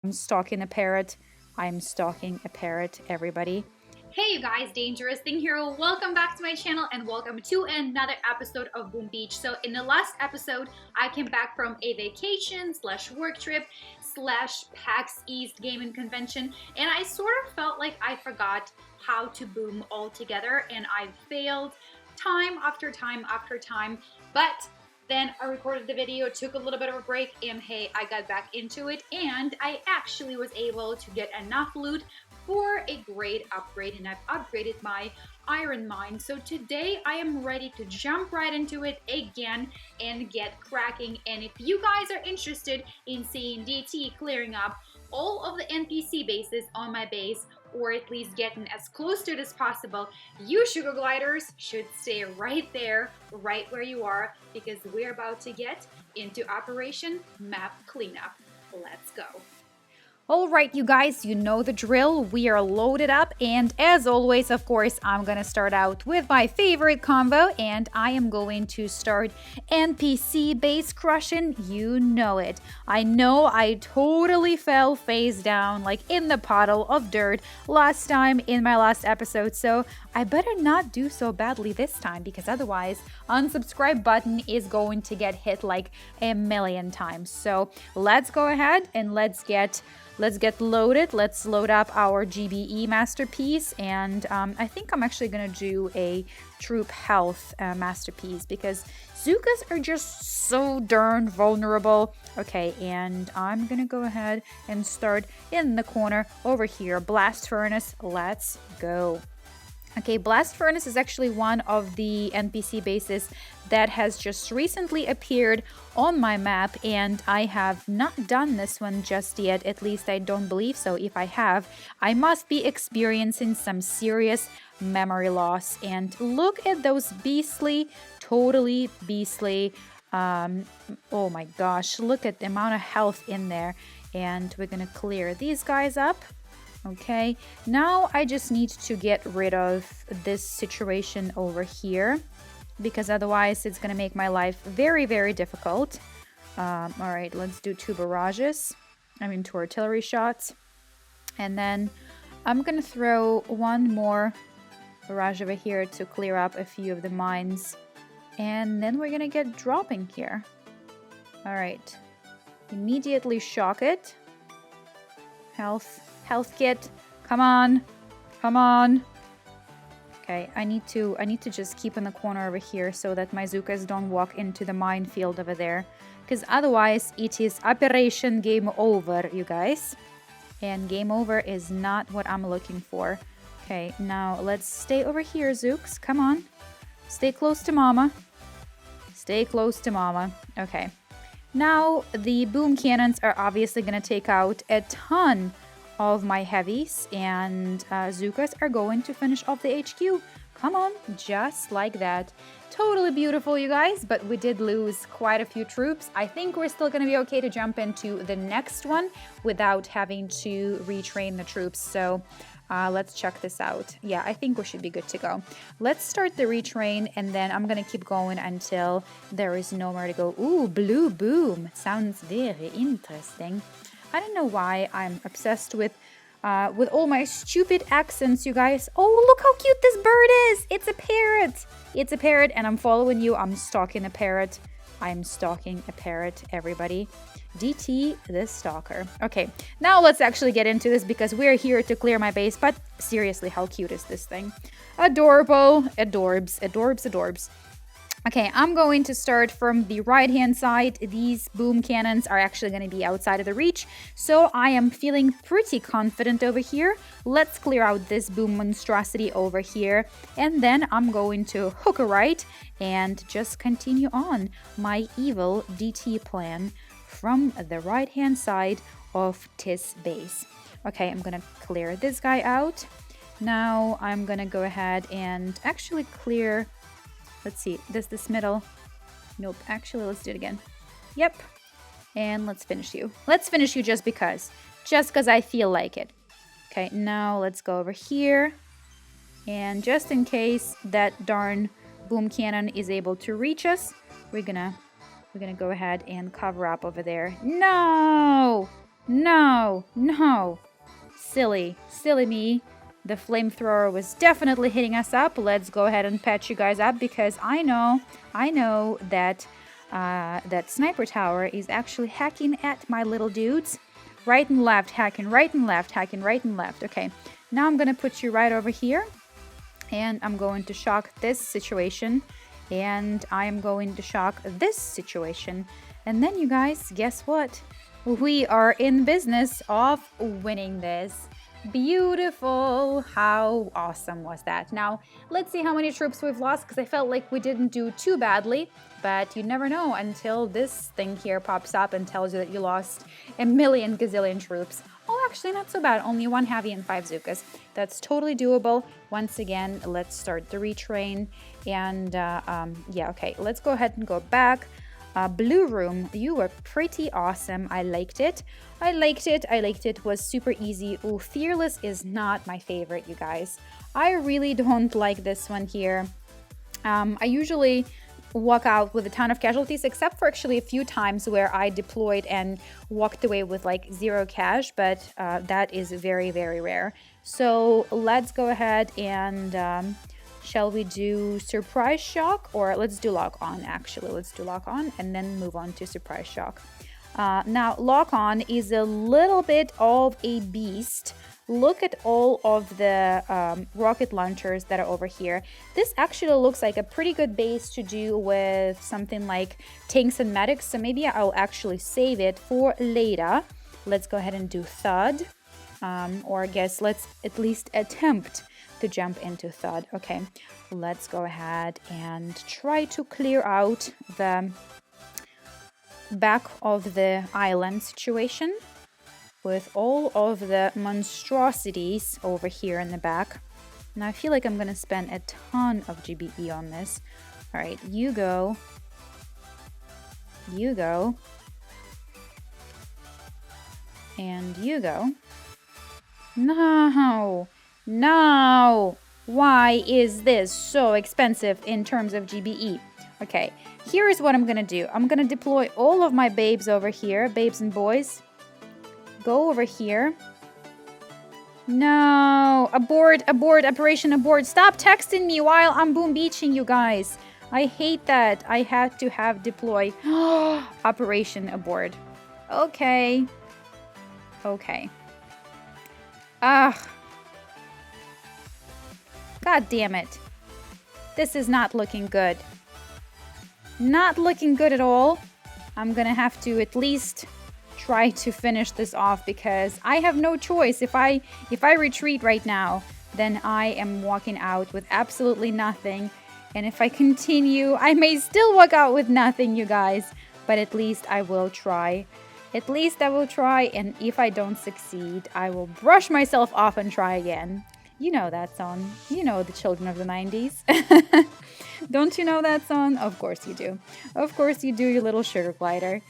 I'm stalking a parrot. I'm stalking a parrot, everybody. Hey you guys, DangerousThing here. Welcome back to my channel and welcome to another episode of Boom Beach. So in the last episode, I came back from a vacation slash work trip slash PAX East gaming convention, and I sort of felt like I forgot how to boom altogether, and I failed time after time after time. But then I recorded the video, took a little bit of a break, and hey, I got back into it, and I actually was able to get enough loot for a great upgrade, and I've upgraded my iron mine. So today I am ready to jump right into it again and get cracking. And if you guys are interested in seeing DT clearing up all of the NPC bases on my base, or at least getting as close to it as possible, you sugar gliders should stay right there, right where you are, because we're about to get into Operation Map Cleanup. Let's go. All right, you guys, you know the drill. We are loaded up, and as always, of course, I'm gonna start out with my favorite combo, and I am going to start NPC base crushing. You know it. I know I totally fell face down, like in the puddle of dirt last time in my last episode, so I better not do so badly this time, because otherwise, unsubscribe button is going to get hit like a million times. So let's go ahead and let's get loaded. Let's load up our GBE masterpiece, and I think I'm actually gonna do a troop health masterpiece because Zukas are just so darn vulnerable. Okay, and I'm gonna go ahead and start in the corner over here. Blast furnace, let's go. Okay, Blast Furnace is actually one of the NPC bases that has just recently appeared on my map, and I have not done this one just yet. At least I don't believe so. If I have, I must be experiencing some serious memory loss. And look at those beastly, totally beastly, oh my gosh, look at the amount of health in there. And we're gonna clear these guys up. Okay, now I just need to get rid of this situation over here, because otherwise it's gonna make my life very, very difficult. All right, let's do two artillery shots. And then I'm gonna throw one more barrage over here to clear up a few of the mines. And then we're gonna get dropping here. All right, immediately shock it. Health kit. Come on. Come on. Okay, I need to just keep in the corner over here so that my Zukas don't walk into the minefield over there. Because otherwise it is Operation Game Over, you guys. And game over is not what I'm looking for. Okay, now let's stay over here, Zooks. Come on. Stay close to mama. Stay close to mama. Okay. Now the boom cannons are obviously going to take out a ton of my heavies, and Zukas are going to finish off the HQ. Come on, just like that. Totally beautiful, you guys, but we did lose quite a few troops. I think we're still going to be okay to jump into the next one without having to retrain the troops. So let's check this out. Yeah, I think we should be good to go. Let's start the retrain, and then I'm going to keep going until there is nowhere to go. Ooh, blue boom. Sounds very interesting. I don't know why I'm obsessed with all my stupid accents, you guys. Oh, look how cute this bird is. It's a parrot. It's a parrot, and I'm following you. I'm stalking a parrot. I'm stalking a parrot, everybody. DT, the stalker. Okay, now let's actually get into this because we're here to clear my base. But seriously, how cute is this thing? Adorable. Adorbs. Adorbs. Adorbs. Okay, I'm going to start from the right-hand side. These boom cannons are actually going to be outside of the reach, so I am feeling pretty confident over here. Let's clear out this boom monstrosity over here, and then I'm going to hook a right and just continue on my evil DT plan from the right-hand side of this base. Okay, I'm going to clear this guy out. Now I'm going to go ahead and actually clear... Let's see, this middle. Nope, actually, let's do it again. Yep. And let's finish you. Let's finish you just because. Just because I feel like it. Okay, now let's go over here. And just in case that darn boom cannon is able to reach us, we're gonna go ahead and cover up over there. No! No, no. Silly, silly me. The flamethrower was definitely hitting us up. Let's go ahead and patch you guys up because I know that that sniper tower is actually hacking at my little dudes. Right and left, hacking right and left, hacking right and left. Okay, now I'm gonna put you right over here and I'm going to shock this situation and I'm going to shock this situation. And then you guys, guess what? We are in business of winning this. Beautiful. How awesome was that? Now, let's see how many troops we've lost because I felt like we didn't do too badly, but you never know until this thing here pops up and tells you that you lost a million gazillion troops. Oh, actually not so bad. Only 1 heavy and 5 Zukas. That's totally doable. Once again, let's start the retrain. And yeah, okay, let's go ahead and go back. Blue room, you were pretty awesome. I liked it. I liked it. I liked it. Was super easy. Ooh, fearless is not my favorite, you guys. I really don't like this one here. I usually walk out with a ton of casualties, except for actually a few times where I deployed and walked away with like 0 cash, but that is very, very rare. So let's go ahead and shall we do surprise shock, or let's do lock on? Actually, let's do lock on and then move on to surprise shock. Now, lock on is a little bit of a beast. Look at all of the rocket launchers that are over here. This actually looks like a pretty good base to do with something like tanks and medics, so maybe I'll actually save it for later. Let's go ahead and do thud, or I guess let's at least attempt to jump into thud. Okay, let's go ahead and try to clear out the back of the island situation with all of the monstrosities over here in the back. Now I feel like I'm gonna spend a ton of GBE on this. All right, you go, and you go. No, no, why is this so expensive in terms of GBE? Okay, here is what I'm gonna do. I'm gonna deploy all of my babes over here, babes and boys. Go over here. No, abort, abort, operation abort. Stop texting me while I'm boom beaching, you guys. I hate that. I had to have deploy. Operation abort. Okay. Okay. Ugh. God damn it. This is not looking good. Not looking good at all. I'm gonna have to at least try to finish this off because I have no choice. If I retreat right now, then I am walking out with absolutely nothing. And if I continue, I may still walk out with nothing, you guys. But at least I will try. At least I will try, and if I don't succeed, I will brush myself off and try again. You know that song. You know the children of the 90s. Don't you know that song? Of course you do. Of course you do, you little sugar glider.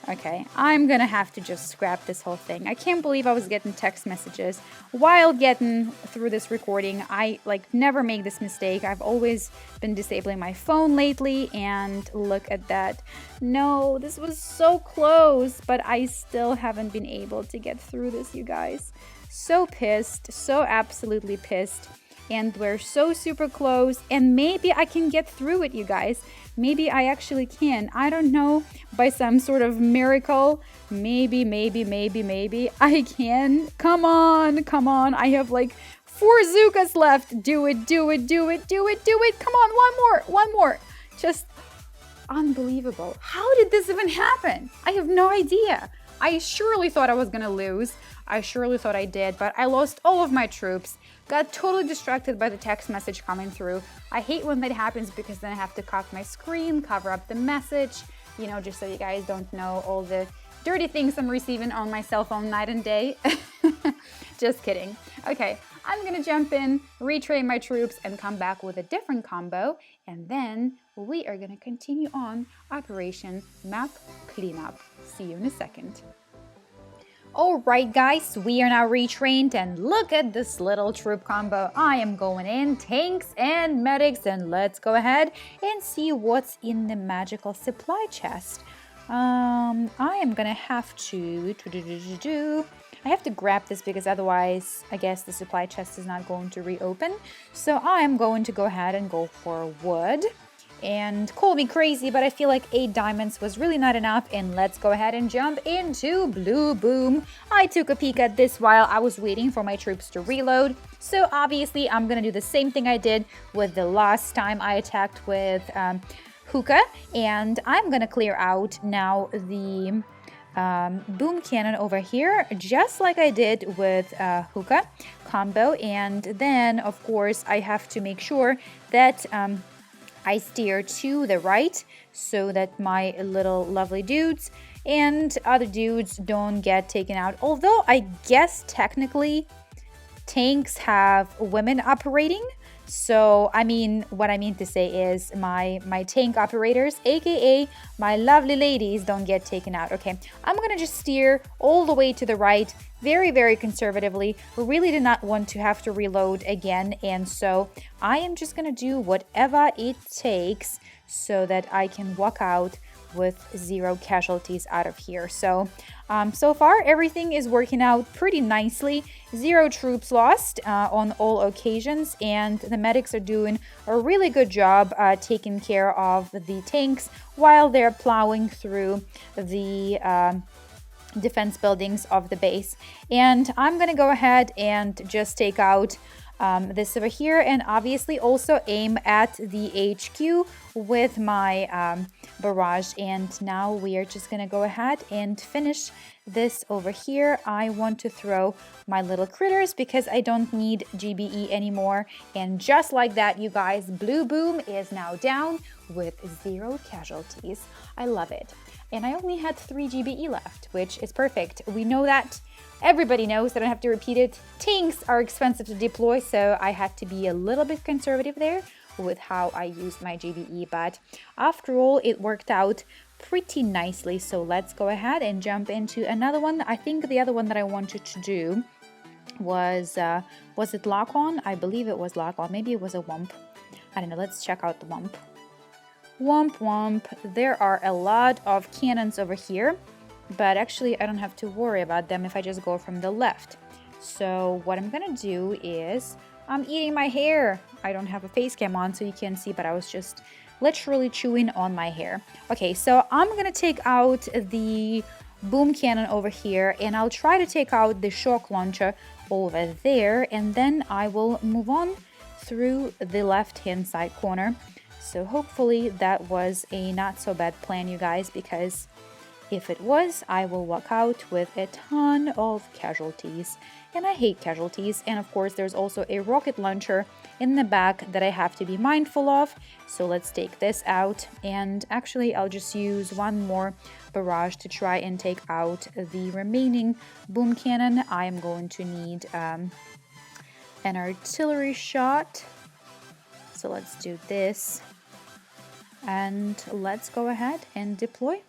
Okay, I'm gonna have to just scrap this whole thing. I can't believe I was getting text messages while getting through this recording. I never make this mistake. I've always been disabling my phone lately, and look at that. No, this was so close, but I still haven't been able to get through this, you guys. So pissed, so absolutely pissed. And we're so super close, and maybe I can get through it, you guys. Maybe I actually can. I don't know, by some sort of miracle. Maybe I can. Come on, come on. I have like 4 Zukas left. Do it, do it, do it, do it, do it. Come on, one more. Just unbelievable. How did this even happen? I have no idea. I surely thought I was gonna lose. I surely thought I did, but I lost all of my troops. Got totally distracted by the text message coming through. I hate when that happens because then I have to cut my screen, cover up the message, you know, just so you guys don't know all the dirty things I'm receiving on my cell phone night and day. Just kidding. Okay, I'm gonna jump in, retrain my troops, and come back with a different combo, and then we are gonna continue on Operation Map Cleanup. See you in a second. Alright guys, we are now retrained, and look at this little troop combo. I am going in, tanks and medics, and let's go ahead and see what's in the magical supply chest. I am gonna have to I have to grab this because otherwise I guess the supply chest is not going to reopen. So I am going to go ahead and go for wood. And call me crazy, but I feel like 8 diamonds was really not enough. And let's go ahead and jump into Blue Boom. I took a peek at this while I was waiting for my troops to reload. So obviously I'm gonna do the same thing I did with the last time I attacked with Hookah. And I'm gonna clear out now the boom cannon over here, just like I did with Hookah combo. And then of course I have to make sure that I steer to the right so that my little lovely dudes and other dudes don't get taken out. Although I guess technically tanks have women operating. So, I mean, what I mean to say is my tank operators, aka my lovely ladies, don't get taken out. Okay, I'm gonna just steer all the way to the right, very, very conservatively. Really did not want to have to reload again, and so I am just gonna do whatever it takes so that I can walk out with 0 casualties out of here. So so far everything is working out pretty nicely. 0 troops lost on all occasions, and the medics are doing a really good job taking care of the tanks while they're plowing through the defense buildings of the base. And I'm gonna go ahead and just take out this over here, and obviously also aim at the HQ with my barrage. And now we are just gonna go ahead and finish this over here. I want to throw my little critters because I don't need GBE anymore. And just like that, you guys, Blue Boom is now down with 0 casualties. I love it. And I only had 3 GBE left, which is perfect. We know that. Everybody knows, I don't have to repeat it. Tanks are expensive to deploy, so I had to be a little bit conservative there with how I used my GBE, but after all, it worked out pretty nicely. So let's go ahead and jump into another one. I think the other one that I wanted to do was it lock on? I believe it was lock on. Maybe it was a Wump. I don't know. Let's check out the Wump. Wump. There are a lot of cannons over here, but actually I don't have to worry about them if I just go from the left. So what I'm gonna do is I'm eating my hair. I don't have a face cam on so you can't see, but I was just literally chewing on my hair. Okay, so I'm gonna take out the boom cannon over here, and I'll try to take out the shock launcher over there, and then I will move on through the left hand side corner. So hopefully that was a not so bad plan, you guys, because if it was, I will walk out with a ton of casualties. And I hate casualties. And of course, there's also a rocket launcher in the back that I have to be mindful of. So let's take this out. And actually, I'll just use one more barrage to try and take out the remaining boom cannon. I am going to need an artillery shot. So let's do this. And let's go ahead and deploy.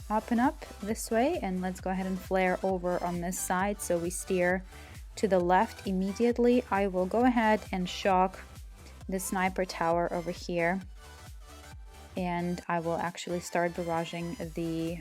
Up and up this way, and let's go ahead and flare over on this side so we steer to the left immediately. I will go ahead and shock the sniper tower over here, and I will actually start barraging the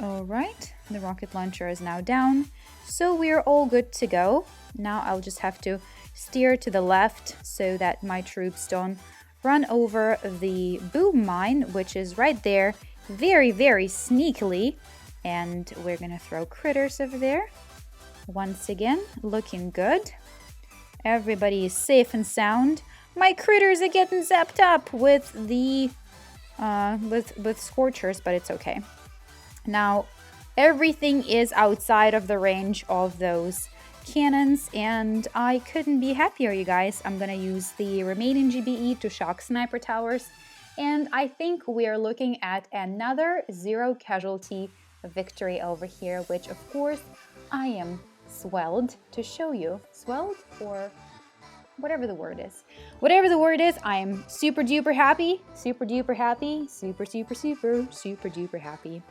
all right, the rocket launcher is now down, so we're all good to go. Now I'll just have to steer to the left so that my troops don't run over the boom mine, which is right there, very, very sneakily. And we're gonna throw critters over there. Once again, looking good. Everybody is safe and sound. My critters are getting zapped up with the with scorchers, but it's okay. Now everything is outside of the range of those cannons, and I couldn't be happier, you guys. I'm gonna use the remaining GBE to shock sniper towers, and I think we are looking at another 0 casualty victory over here, which of course I am swelled to show you. Swelled, or whatever the word is. Whatever the word is, I am super duper happy, super duper happy, super duper happy.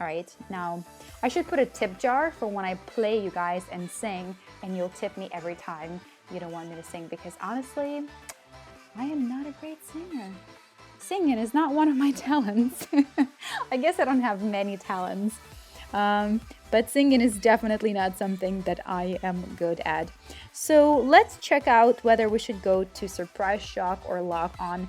All right, now I should put a tip jar for when I play you guys and sing, and you'll tip me every time you don't want me to sing, because honestly, I am not a great singer. Singing is not one of my talents. I guess I don't have many talents. But singing is definitely not something that I am good at. So let's check out whether we should go to Surprise Shock or Lock On.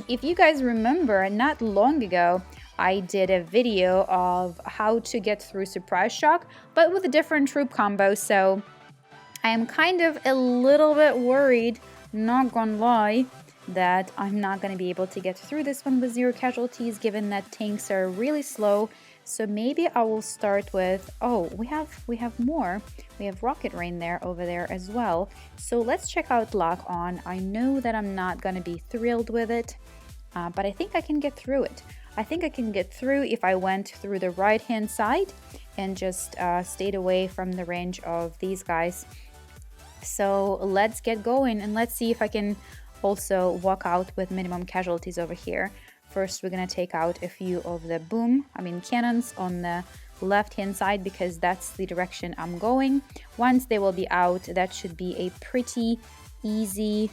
If you guys remember, not long ago, I did a video of how to get through Surprise Shock, but with a different troop combo. So I am kind of a little bit worried, not gonna lie, that I'm not gonna be able to get through this one with 0 casualties, given that tanks are really slow. So maybe I will start with, oh, we have more. We have Rocket Rain over there as well. So let's check out Lock On. I know that I'm not gonna be thrilled with it, but I think I can get through it. I think I can get through if I went through the right-hand side and just stayed away from the range of these guys. So let's get going and let's see if I can also walk out with minimum casualties over here. First, we're gonna take out a few of the cannons on the left-hand side because that's the direction I'm going. Once they will be out, that should be a pretty easy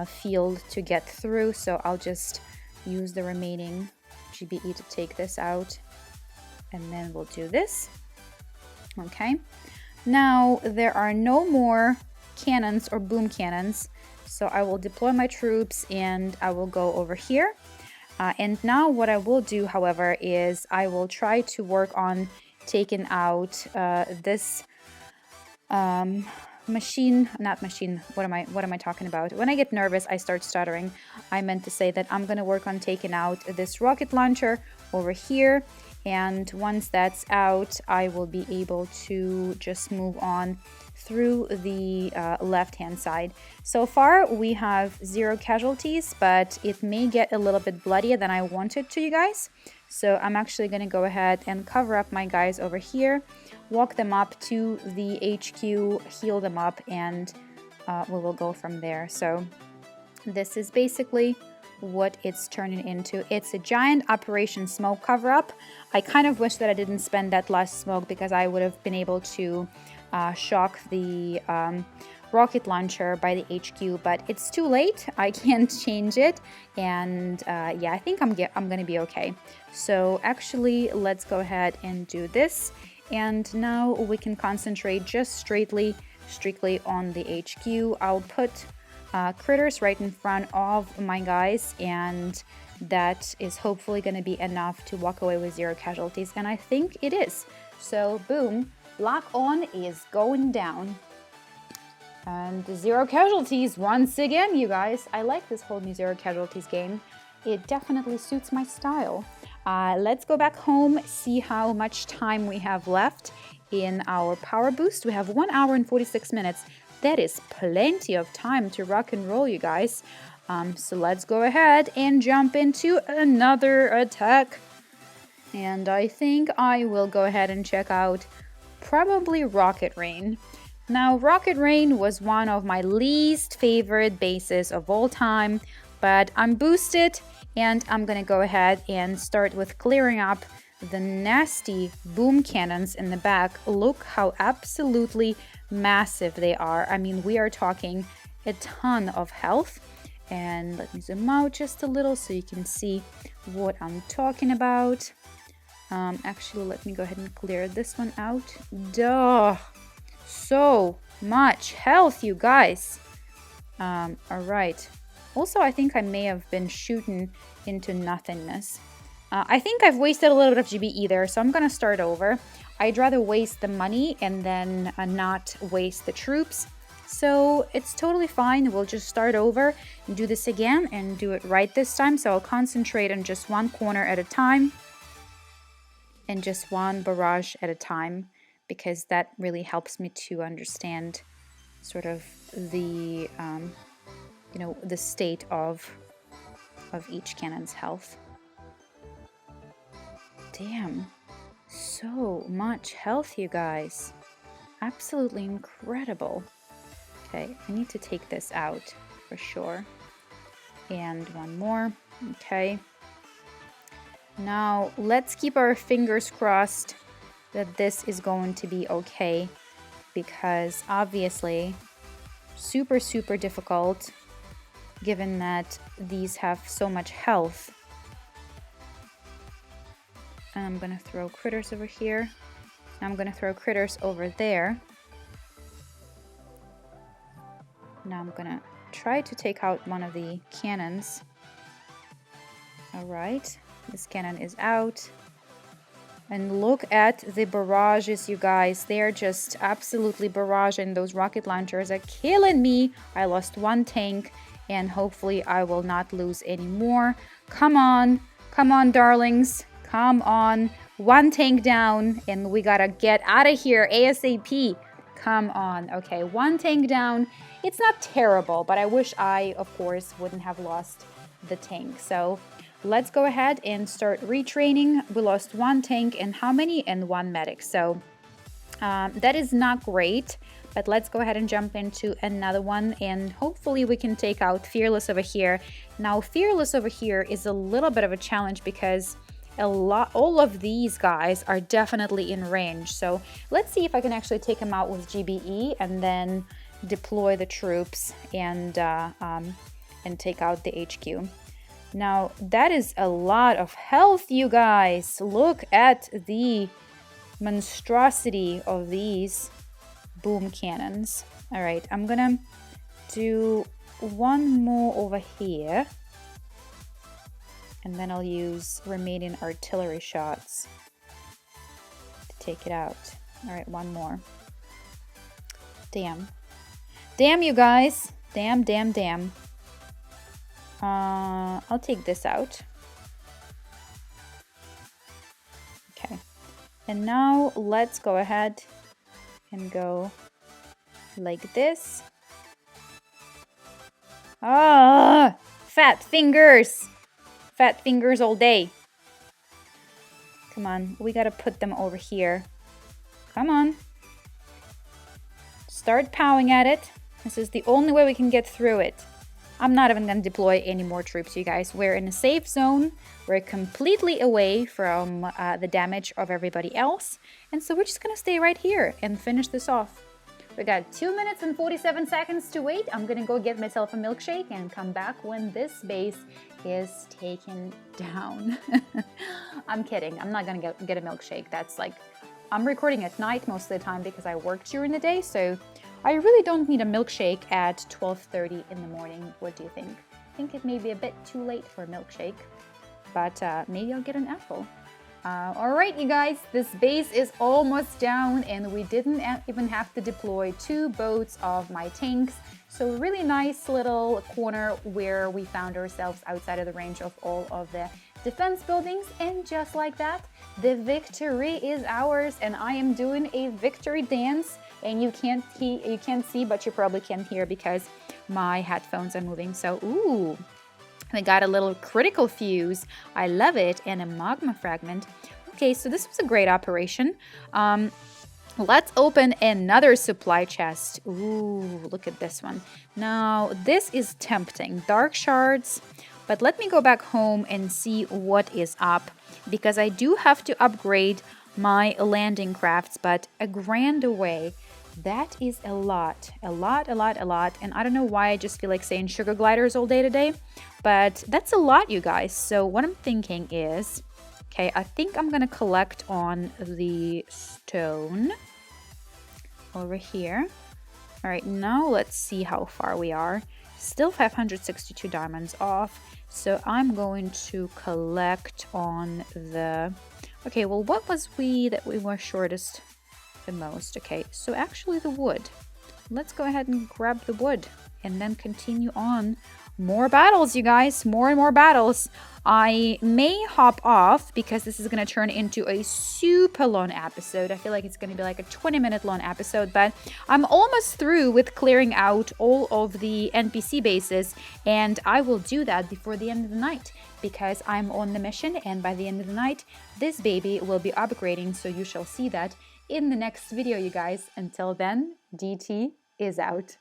field to get through. So I'll just use the remaining GBE to take this out, and then we'll do this. Okay. Now there are no more cannons or boom cannons. So I will deploy my troops and I will go over here. And now what I will do, however, is I will try to work on taking out this what am I talking about? When I get nervous, I start stuttering. I meant to say that I'm going to work on taking out this rocket launcher over here. And once that's out, I will be able to just move on through the left-hand side. So far, we have 0 casualties, but it may get a little bit bloodier than I wanted to, you guys. So I'm actually going to go ahead and cover up my guys over here, walk them up to the HQ, heal them up, and we will go from there. So this is basically what it's turning into. It's a giant Operation Smoke cover-up. I kind of wish that I didn't spend that last smoke because I would have been able to shock the rocket launcher by the HQ, but it's too late. I can't change it, and yeah, I think I'm gonna be okay. So actually, let's go ahead and do this, and now we can concentrate just strictly on the HQ. I'll put critters right in front of my guys, and that is hopefully going to be enough to walk away with 0 casualties, and I think it is. So boom, Lock On is going down, and 0 casualties once again, you guys. I like this whole new 0 casualties game. It definitely suits my style. Let's go back home, see how much time we have left in our power boost. We have 1 hour and 46 minutes. That is plenty of time to rock and roll, you guys. So let's go ahead and jump into another attack. And I think I will go ahead and check out probably Rocket Rain. Now, Rocket Rain was one of my least favorite bases of all time, but I'm boosted and I'm gonna go ahead and start with clearing up the nasty boom cannons in the back. Look how absolutely massive they are. I mean, we are talking a ton of health. And let me zoom out just a little so you can see what I'm talking about. Actually, let me go ahead and clear this one out. Duh! So much health, you guys. All right. Also, I think I may have been shooting into nothingness. I think I've wasted a little bit of GBE there, so I'm gonna start over. I'd rather waste the money and then not waste the troops. So it's totally fine. We'll just start over and do this again and do it right this time. So I'll concentrate on just one corner at a time and just one barrage at a time, because that really helps me to understand sort of the, the state of each cannon's health. Damn, so much health, you guys. Absolutely incredible. Okay, I need to take this out for sure. And one more. Okay. Now, let's keep our fingers crossed that this is going to be okay, because obviously, super, super difficult given that these have so much health. And I'm gonna throw critters over here. I'm gonna throw critters over there. Now I'm gonna try to take out one of the cannons. All right, this cannon is out. And look at the barrages, you guys. They're just absolutely barraging. Those rocket launchers are killing me. I lost one tank, and hopefully I will not lose any more. Come on, darlings. Come on. One tank down, and we gotta get out of here ASAP. Come on. Okay, one tank down. It's not terrible, but I wish I, of course, wouldn't have lost the tank. So let's go ahead and start retraining. We lost one tank and how many? And one medic. So that is not great, but let's go ahead and jump into another one, and hopefully we can take out Fearless over here. Now, Fearless over here is a little bit of a challenge because all of these guys are definitely in range. So let's see if I can actually take him out with GBE and then deploy the troops and take out the HQ. Now, that is a lot of health, you guys. Look at the monstrosity of these boom cannons. All right, I'm gonna do one more over here. And then I'll use remaining artillery shots to take it out. All right, one more. Damn. Damn, you guys. Damn, damn, damn. I'll take this out. Okay. And now let's go ahead and go like this. Ah, fat fingers. Fat fingers all day. Come on, we gotta put them over here. Come on. Start powing at it. This is the only way we can get through it. I'm not even gonna deploy any more troops, you guys. We're in a safe zone. We're completely away from the damage of everybody else. And so we're just gonna stay right here and finish this off. We got 2 minutes and 47 seconds to wait. I'm gonna go get myself a milkshake and come back when this base is taken down. I'm kidding. I'm not gonna get a milkshake. That's like, I'm recording at night most of the time because I work during the day, so I really don't need a milkshake at 12:30 in the morning. What do you think? I think it may be a bit too late for a milkshake, but maybe I'll get an apple. All right, you guys, this base is almost down, and we didn't even have to deploy 2 boats of my tanks. So really nice little corner where we found ourselves outside of the range of all of the defense buildings. And just like that, the victory is ours, and I am doing a victory dance. And you can't see, but you probably can hear because my headphones are moving. So, ooh. I got a little critical fuse. I love it. And a magma fragment. Okay, so this was a great operation. Let's open another supply chest. Ooh, look at this one. Now, this is tempting. Dark shards. But let me go back home and see what is up, because I do have to upgrade my landing crafts, but $1,000 away. That is a lot. A lot. And I don't know why I just feel like saying sugar gliders all day today, but that's a lot, you guys. So what I'm thinking is, okay, I think I'm gonna collect on the stone over here. All right, now let's see how far we are. Still 562 diamonds off. So I'm going to collect on the, okay, well, what was that we were shortest the most? Okay, so actually the wood. Let's go ahead and grab the wood and then continue on. More battles, you guys. More and more battles. I may hop off because this is going to turn into a super long episode. I feel like it's going to be like a 20-minute long episode, but I'm almost through with clearing out all of the NPC bases, and I will do that before the end of the night because I'm on the mission, and by the end of the night, this baby will be upgrading, so you shall see that in the next video, you guys. Until then, DT is out.